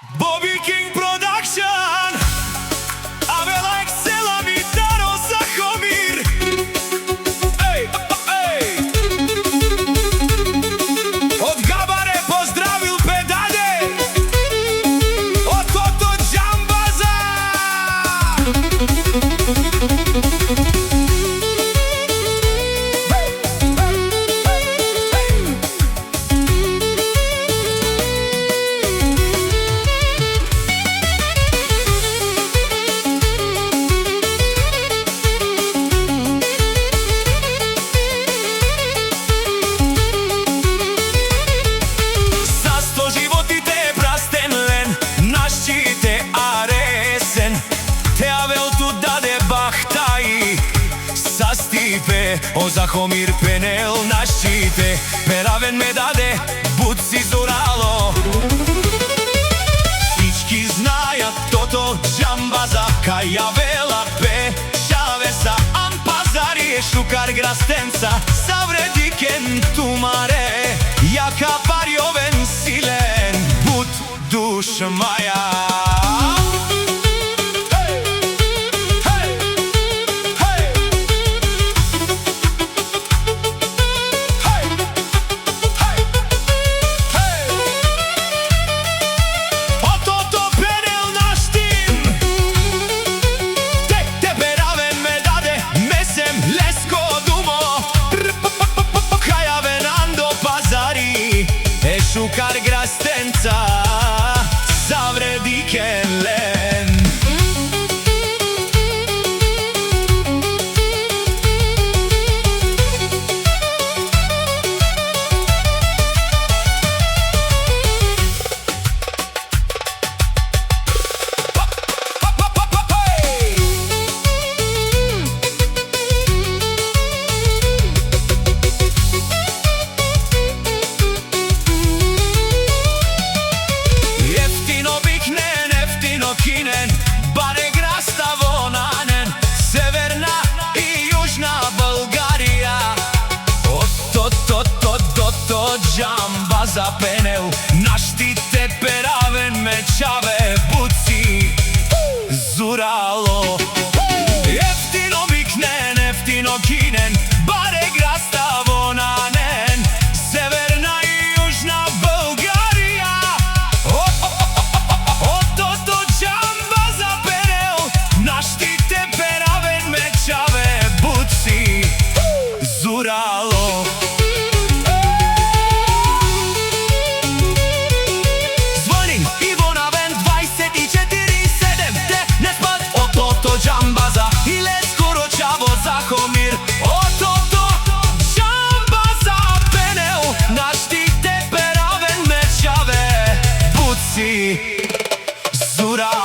Bobby King Production, Avela Excela Vitaro Zahomir. Ej, ej. Od Gabare pozdravil pedade, od Toto Džambaza. O Zahomir Penel na ščite, Peraven me dade, Buci Zuralo. Всички знаят Тото Džambaza, Каја Вела Пе, Шавеса, Ампазари, Шукар Грастенца, Савредикен Тумаре, Јака Парјовен Силен, Бут душ маја. Šukar Grastenca, Savrediken len. Баре Граста Вонанен, Северна и Јужна Българија. Тото Džambaza Penel, на štite Peraven Mečave, Buci Zuralo. Jeftino Biknen, jeftino Kinen, Bare Grasta Vonanen, Severna i Južna Българија. Тото Džambaza Penel, на štite Peraven Mečave, Buci Zuralo. Звоним Ивонавен 24/7, те не спад. Тото Džambaza, иле скоро Чаво Zahomir. Тото Džambaza Penel, на štite Peraven Mečave, Buci Zuralo.